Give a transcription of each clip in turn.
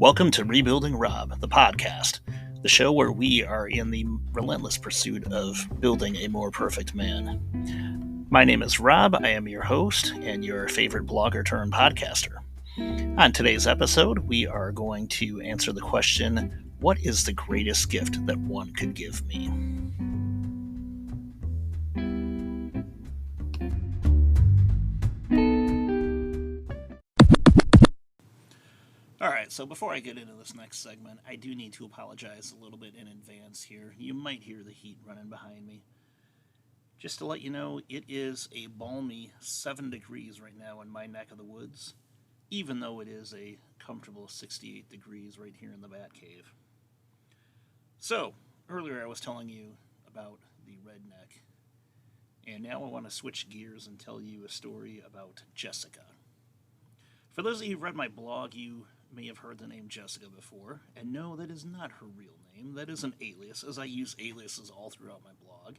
Welcome to Rebuilding Rob, the podcast, the show where we are in the relentless pursuit of building a more perfect man. My name is Rob. I am your host and your favorite blogger turned podcaster. On today's episode, we are going to answer the question, what is the greatest gift that one could give me? Alright, so before I get into this next segment, I do need to apologize a little bit in advance here. You might hear the heat running behind me. Just to let you know, it is a balmy 7 degrees right now in my neck of the woods, even though it is a comfortable 68 degrees right here in the Batcave. So, earlier I was telling you about the redneck, and now I want to switch gears and tell you a story about Jessica. For those of you who've read my blog, you may have heard the name Jessica before, and no, that is not her real name. That is an alias, as I use aliases all throughout my blog.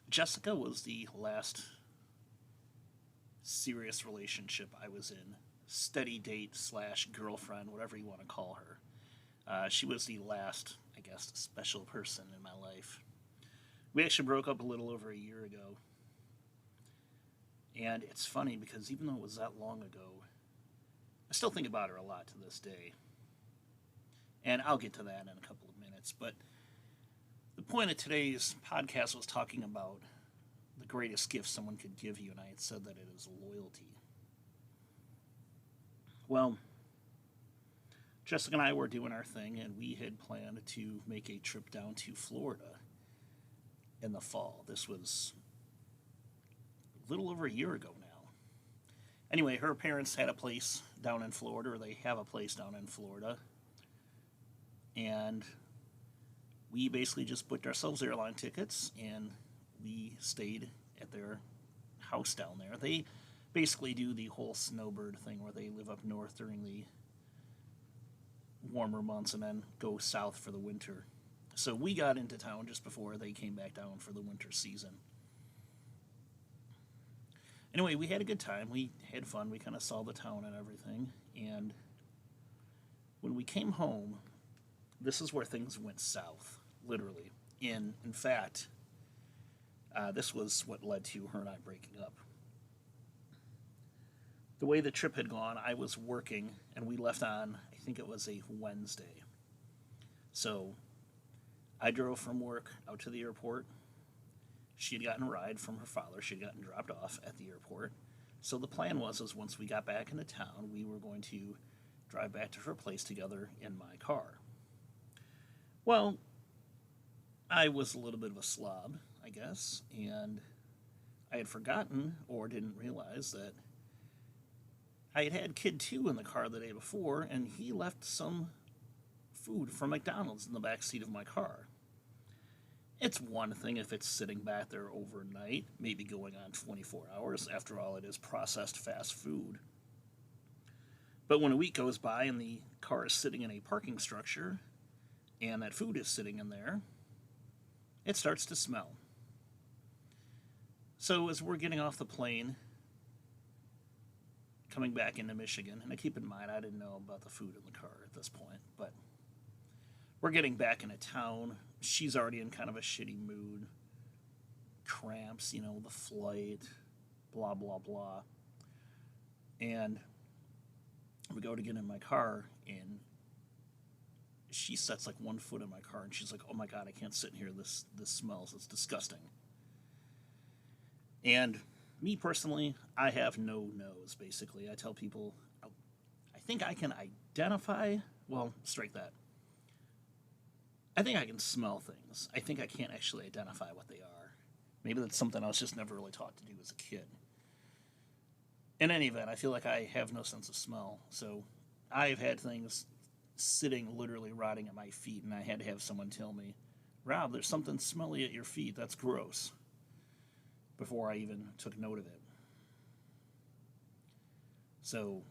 Jessica was the last serious relationship I was in, steady date / girlfriend, whatever you want to call her. She was the last, I guess, special person in my life. We actually broke up a little over a year ago. And it's funny because even though it was that long ago, I still think about her a lot to this day. And I'll get to that in a couple of minutes. But the point of today's podcast was talking about the greatest gift someone could give you, and I had said that it is loyalty. Well, Jessica and I were doing our thing, and we had planned to make a trip down to Florida in the fall. This was a little over a year ago now. Anyway, her parents had a place down in Florida, or they have a place down in Florida. And we basically just booked ourselves airline tickets, and we stayed at their house down there. They basically do the whole snowbird thing where they live up north during the warmer months and then go south for the winter. So we got into town just before they came back down for the winter season. Anyway, we had a good time. We had fun. We kind of saw the town and everything. And when we came home, this is where things went south, literally. In fact, this was what led to her and I breaking up. The way the trip had gone, I was working, and we left on, I think it was a Wednesday. So I drove from work out to the airport. She had gotten a ride from her father. She had gotten dropped off at the airport. So the plan was once we got back into town, we were going to drive back to her place together in my car. Well, I was a little bit of a slob, I guess, and I had forgotten or didn't realize that I had had Kid 2 in the car the day before, and he left some food from McDonald's in the back seat of my car. It's one thing if it's sitting back there overnight, maybe going on 24 hours. After all, it is processed fast food. But when a week goes by and the car is sitting in a parking structure and that food is sitting in there, it starts to smell. So as we're getting off the plane, coming back into Michigan, and I keep in mind I didn't know about the food in the car at this point, but we're getting back into town. She's already in kind of a shitty mood. Cramps, the flight, blah, blah, blah. And we go to get in my car, and she sets like one foot in my car, and she's like, oh my God, I can't sit in here. This smells. It's disgusting. And me personally, I have no nose, basically. I tell people, I think I can identify, strike that. I think I can smell things. I think I can't actually identify what they are. Maybe that's something I was just never really taught to do as a kid. In any event, I feel like I have no sense of smell. So I've had things sitting literally rotting at my feet, and I had to have someone tell me, Rob, there's something smelly at your feet. That's gross. Before I even took note of it. So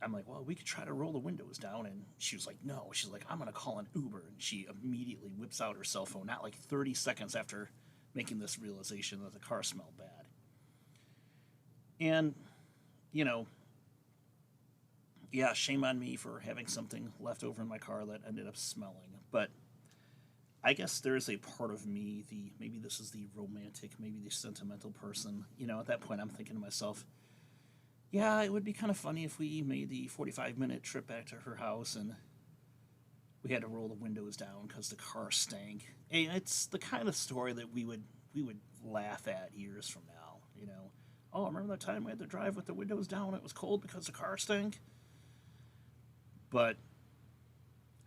I'm like, well, we could try to roll the windows down. And she was like, no. She's like, I'm going to call an Uber. And she immediately whips out her cell phone, not like 30 seconds after making this realization that the car smelled bad. And, Yeah, shame on me for having something left over in my car that ended up smelling. But I guess there's a part of me, the maybe this is the romantic, maybe the sentimental person. At that point, I'm thinking to myself, yeah, it would be kind of funny if we made the 45-minute trip back to her house and we had to roll the windows down because the car stank. And it's the kind of story that we would laugh at years from now. Oh, remember that time we had to drive with the windows down? It was cold because the car stank. But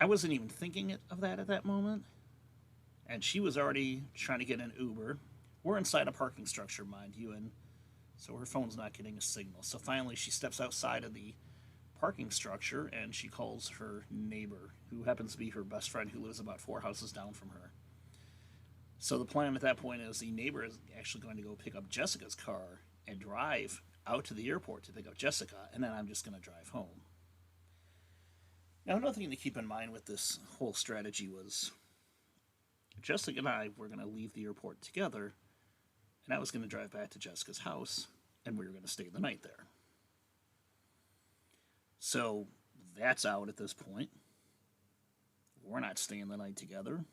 I wasn't even thinking of that at that moment. And she was already trying to get an Uber. We're inside a parking structure, mind you, and so her phone's not getting a signal. So finally, she steps outside of the parking structure and she calls her neighbor, who happens to be her best friend who lives about 4 houses down from her. So the plan at that point is the neighbor is actually going to go pick up Jessica's car and drive out to the airport to pick up Jessica, and then I'm just going to drive home. Now, another thing to keep in mind with this whole strategy was Jessica and I were going to leave the airport together, and I was going to drive back to Jessica's house, and we were going to stay the night there. So that's out at this point. We're not staying the night together.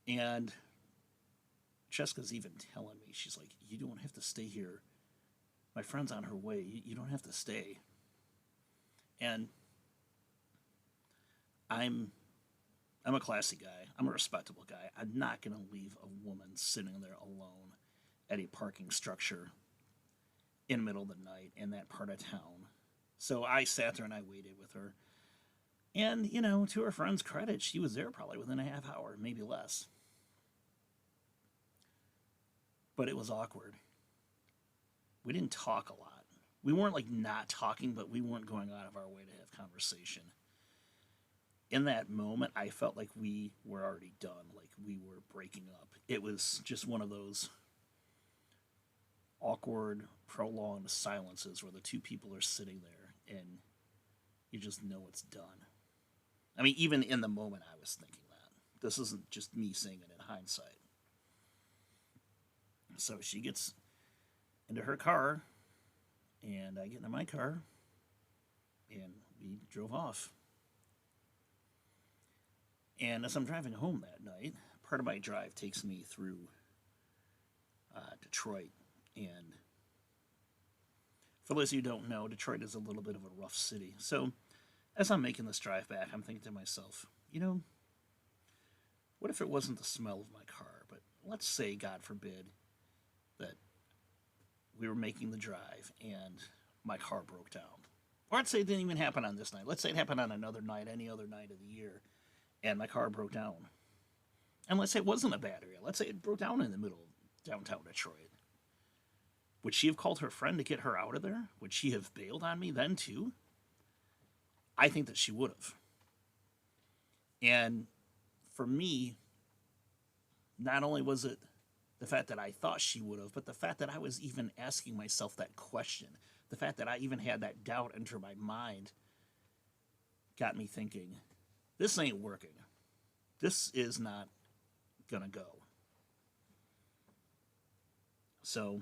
And Jessica's even telling me, she's like, you don't have to stay here. My friend's on her way. You don't have to stay. And I'm I'm a classy guy. I'm a respectable guy. I'm not going to leave a woman sitting there alone at a parking structure in the middle of the night in that part of town. So I sat there and I waited with her. And, to her friend's credit, she was there probably within a half hour, maybe less. But it was awkward. We didn't talk a lot. We weren't like not talking, but we weren't going out of our way to have conversation. In that moment, I felt like we were already done, like we were breaking up. It was just one of those awkward, prolonged silences where the two people are sitting there and you just know it's done. I mean, even in the moment, I was thinking that. This isn't just me saying it in hindsight. So she gets into her car, and I get into my car, and we drove off. And as I'm driving home that night, part of my drive takes me through Detroit. And for those of you who don't know, Detroit is a little bit of a rough city. So as I'm making this drive back, I'm thinking to myself, what if it wasn't the smell of my car? But let's say, God forbid, that we were making the drive and my car broke down. Or let's say it didn't even happen on this night. Let's say it happened on another night, any other night of the year, and my car broke down. And let's say it wasn't a bad area. Let's say it broke down in the middle of downtown Detroit. Would she have called her friend to get her out of there? Would she have bailed on me then too? I think that she would have. And for me, not only was it the fact that I thought she would have, but the fact that I was even asking myself that question, the fact that I even had that doubt enter my mind, got me thinking, this ain't working. This is not gonna go. So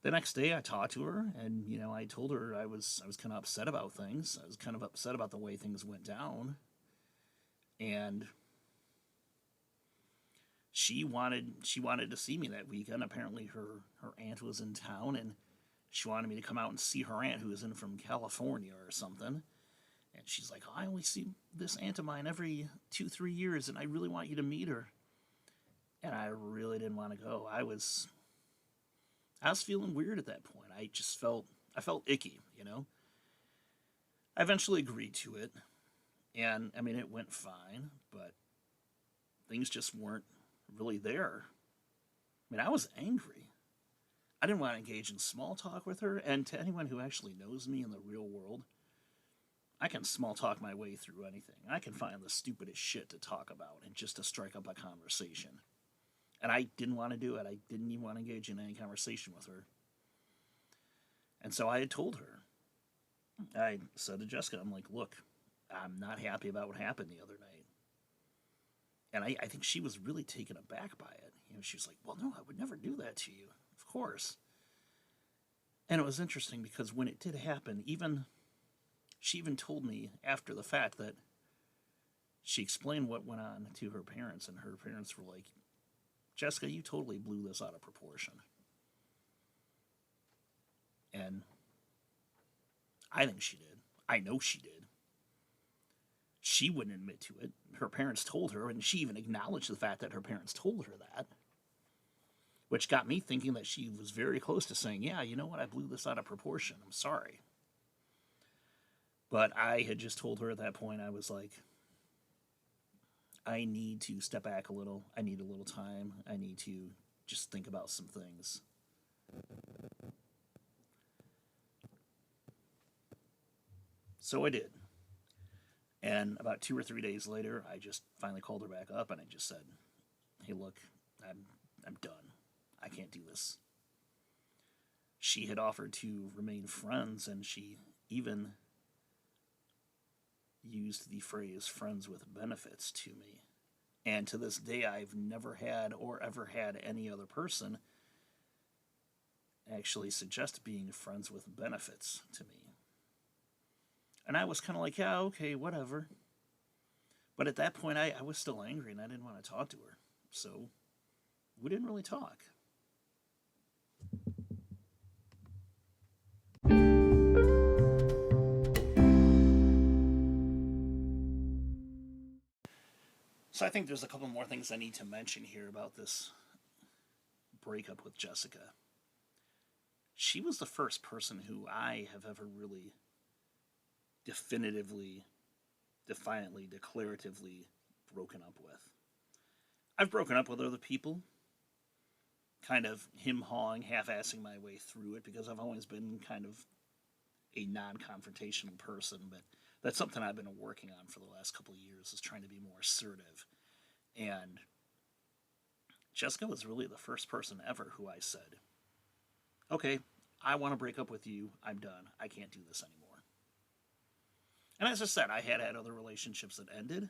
the next day I talked to her, and I told her I was kind of upset about things. I was kind of upset about the way things went down, and she wanted to see me that weekend. Apparently her aunt was in town, and she wanted me to come out and see her aunt, who was in from California or something. And she's like, I only see this aunt of mine every 2-3 years, and I really want you to meet her. And I really didn't want to go. I was feeling weird at that point. I felt icky. I eventually agreed to it, and I mean it went fine, but things just weren't really there. I mean, I was angry. I didn't want to engage in small talk with her, and to anyone who actually knows me in the real world, I can small talk my way through anything. I can find the stupidest shit to talk about and just to strike up a conversation. And I didn't want to do it. I didn't even want to engage in any conversation with her. And so I had told her. I said to Jessica, I'm like, look, I'm not happy about what happened the other night. And I think she was really taken aback by it. She was like, well, no, I would never do that to you. Of course. And it was interesting because when it did happen, she even told me after the fact that she explained what went on to her parents, and her parents were like, Jessica, you totally blew this out of proportion. And I think she did. I know she did. She wouldn't admit to it. Her parents told her, and she even acknowledged the fact that her parents told her that, which got me thinking that she was very close to saying, yeah, you know what, I blew this out of proportion. I'm sorry. But I had just told her at that point, I was like, I need to step back a little. I need a little time. I need to just think about some things. So I did. And about 2 or 3 days later, I just finally called her back up and I just said, hey, look, I'm done. I can't do this. She had offered to remain friends, and she even used the phrase friends with benefits to me. And to this day, I've never had or ever had any other person actually suggest being friends with benefits to me. And I was kind of like, yeah, okay, whatever. But at that point, I was still angry and I didn't want to talk to her. So we didn't really talk. So I think there's a couple more things I need to mention here about this breakup with Jessica. She was the first person who I have ever really definitively, defiantly, declaratively broken up with. I've broken up with other people, kind of him-hawing, half-assing my way through it because I've always been kind of a non-confrontational person, but that's something I've been working on for the last couple of years, is trying to be more assertive. And Jessica was really the first person ever who I said, okay, I want to break up with you. I'm done. I can't do this anymore. And as I said, I had other relationships that ended,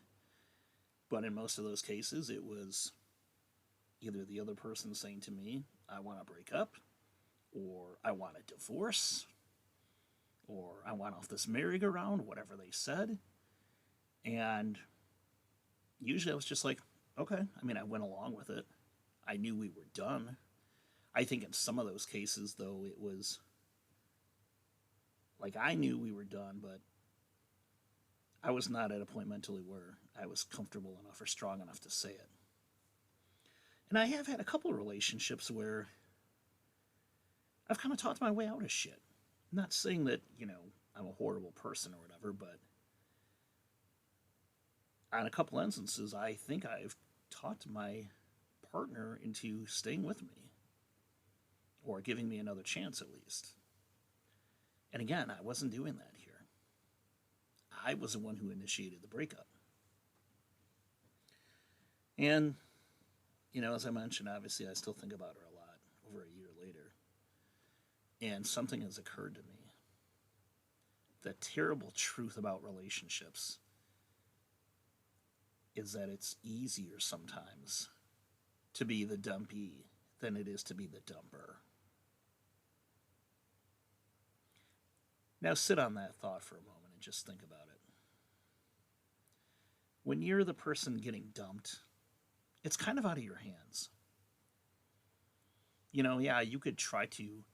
but in most of those cases, it was either the other person saying to me, I want to break up, or I want a divorce, or I want off this merry-go-round, whatever they said. And usually I was just like, okay. I mean, I went along with it. I knew we were done. I think in some of those cases, though, it was like I knew we were done, but I was not at a point mentally where I was comfortable enough or strong enough to say it. And I have had a couple of relationships where I've kind of talked my way out of shit. I'm not saying that, I'm a horrible person or whatever, but on a couple instances, I think I've talked my partner into staying with me or giving me another chance at least. And again, I wasn't doing that here. I was the one who initiated the breakup. And, as I mentioned, obviously I still think about her a lot over a year later. And something has occurred to me. The terrible truth about relationships is that it's easier sometimes to be the dumpee than it is to be the dumper. Now sit on that thought for a moment and just think about it. When you're the person getting dumped, it's kind of out of your hands. Yeah, you could try to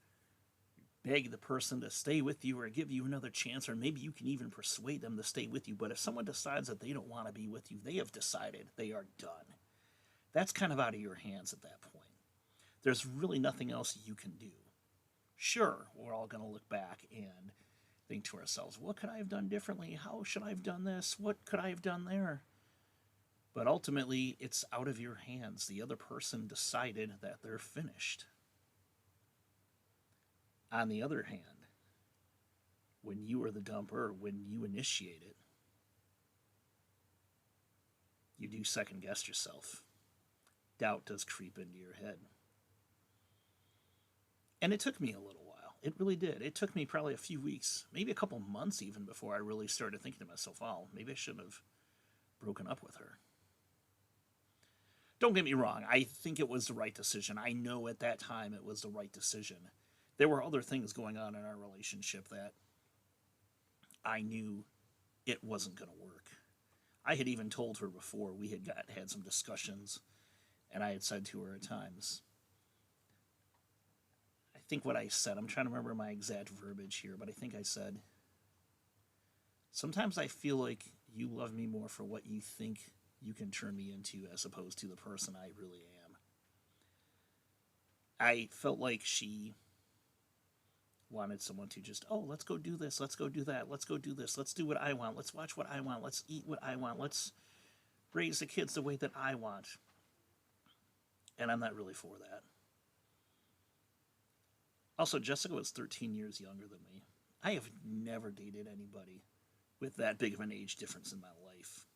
beg the person to stay with you or give you another chance, or maybe you can even persuade them to stay with you. But if someone decides that they don't want to be with you, they have decided they are done. That's kind of out of your hands at that point. There's really nothing else you can do. Sure, we're all going to look back and think to ourselves, what could I have done differently? How should I have done this? What could I have done there? But ultimately, it's out of your hands. The other person decided that they're finished. On the other hand, when you are the dumper, when you initiate it, you do second guess yourself. Doubt does creep into your head. And it took me a little while. It really did. It took me probably a few weeks, maybe a couple months even, before I really started thinking to myself, oh, maybe I shouldn't have broken up with her. Don't get me wrong. I think it was the right decision. I know at that time it was the right decision There were other things going on in our relationship that I knew it wasn't going to work. I had even told her before we had some discussions, and I had said to her at times, I think what I said, I'm trying to remember my exact verbiage here, but I think I said, sometimes I feel like you love me more for what you think you can turn me into as opposed to the person I really am. I felt like she wanted someone to just, oh, let's go do this, let's go do that, let's go do this, let's do what I want, let's watch what I want, let's eat what I want, let's raise the kids the way that I want. And I'm not really for that. Also, Jessica was 13 years younger than me. I have never dated anybody with that big of an age difference in my life.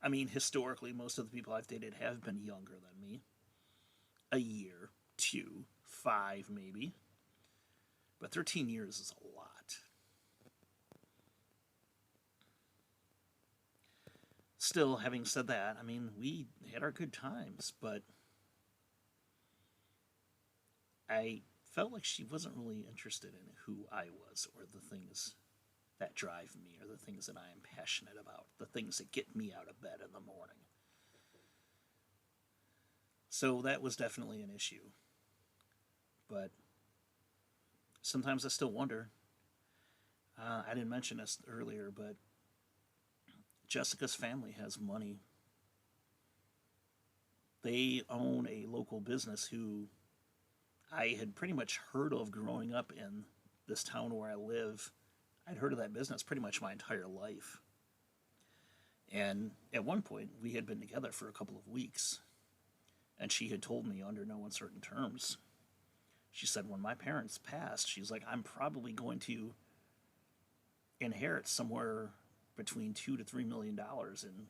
I mean, historically, most of the people I've dated have been younger than me. A year, 2, 5 maybe. But 13 years is a lot. Still, having said that, I mean, we had our good times, but I felt like she wasn't really interested in who I was or the things that drive me or the things that I am passionate about, the things that get me out of bed in the morning. So that was definitely an issue. But sometimes I still wonder. I didn't mention this earlier, but Jessica's family has money. They own a local business who I had pretty much heard of growing up in this town where I live. I'd heard of that business pretty much my entire life. And at one point, we had been together for a couple of weeks, and she had told me under no uncertain terms. She said, when my parents passed, she's like, I'm probably going to inherit somewhere between $2 to $3 million in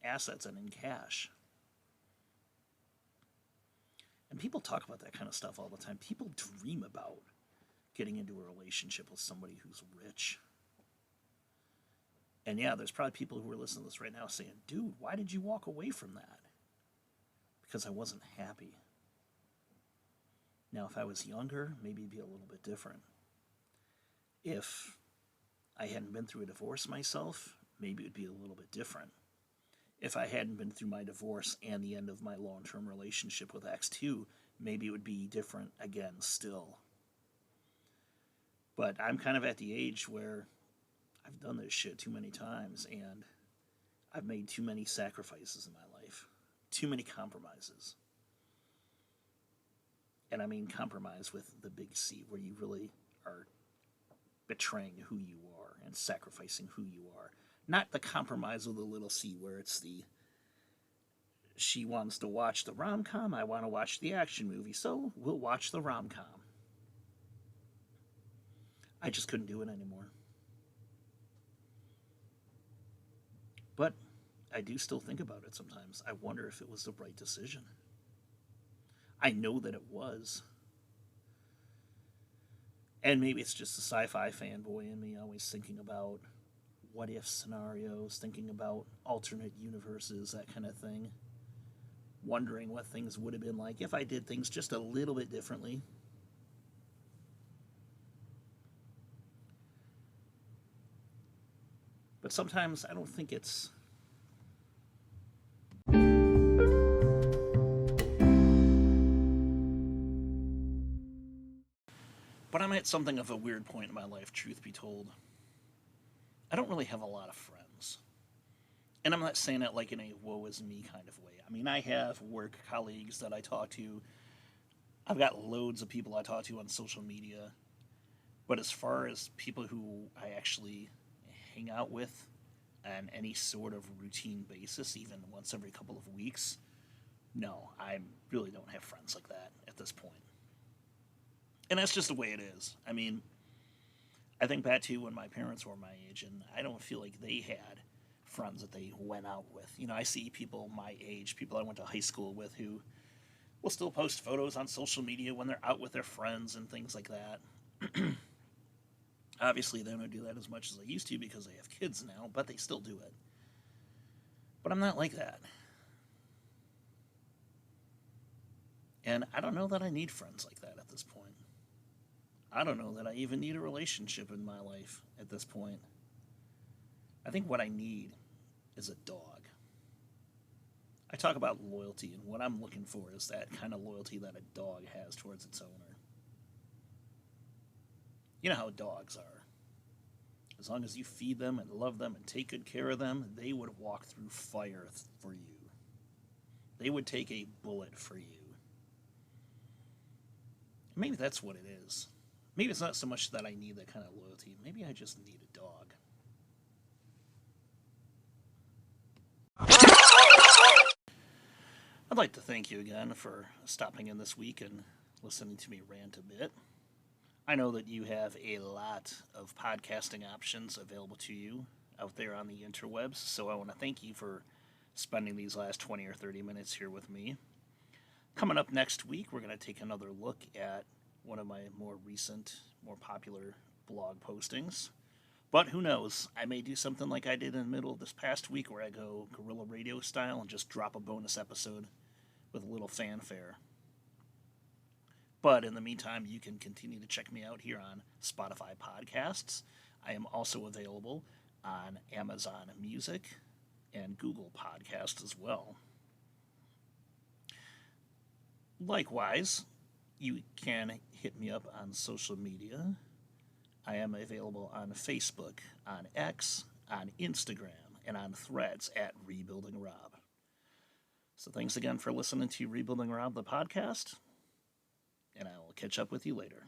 assets and in cash. And people talk about that kind of stuff all the time. People dream about getting into a relationship with somebody who's rich. And yeah, there's probably people who are listening to this right now saying, dude, why did you walk away from that? Because I wasn't happy. Now, if I was younger, maybe it'd be a little bit different. If I hadn't been through a divorce myself, maybe it would be a little bit different. If I hadn't been through my divorce and the end of my long-term relationship with X2, maybe it would be different again still. But I'm kind of at the age where I've done this shit too many times, and I've made too many sacrifices in my life. Too many compromises. And I mean compromise with the big C, where you really are betraying who you are and sacrificing who you are. Not the compromise with the little c, where it's the, she wants to watch the rom-com, I want to watch the action movie, so we'll watch the rom-com. I just couldn't do it anymore. But I do still think about it sometimes. I wonder if it was the right decision. I know that it was. And maybe it's just a sci-fi fanboy in me always thinking about what if scenarios, thinking about alternate universes, that kind of thing. Wondering what things would have been like if I did things just a little bit differently. But sometimes I don't think it's... But I'm at something of a weird point in my life, truth be told. I don't really have a lot of friends. And I'm not saying that like in a woe is me kind of way. I mean, I have work colleagues that I talk to. I've got loads of people I talk to on social media. But as far as people who I actually hang out with on any sort of routine basis, even once every couple of weeks, no, I really don't have friends like that at this point. And that's just the way it is. I mean, I think back to when my parents were my age, and I don't feel like they had friends that they went out with. You know, I see people my age, people I went to high school with, who will still post photos on social media when they're out with their friends and things like that. Obviously, they don't do that as much as they used to because they have kids now, but they still do it. But I'm not like that. And I don't know that I need friends like that at this point. I don't know that I even need a relationship in my life at this point. I think what I need is a dog. I talk about loyalty, and what I'm looking for is that kind of loyalty that a dog has towards its owner. You know how dogs are. As long as you feed them and love them and take good care of them, they would walk through fire for you. They would take a bullet for you. Maybe that's what it is. Maybe it's not so much that I need that kind of loyalty. Maybe I just need a dog. I'd like to thank you again for stopping in this week and listening to me rant a bit. I know that you have a lot of podcasting options available to you out there on the interwebs, so I want to thank you for spending these last 20 or 30 minutes here with me. Coming up next week, we're going to take another look at one of my more recent, more popular blog postings. But who knows? I may do something like I did in the middle of this past week where I go guerrilla radio style and just drop a bonus episode with a little fanfare. But in the meantime, you can continue to check me out here on Spotify Podcasts. I am also available on Amazon Music and Google Podcasts as well. Likewise, you can hit me up on social media. I am available on Facebook, on X, on Instagram, and on Threads at Rebuilding Rob. So thanks again for listening to Rebuilding Rob, the podcast, and I will catch up with you later.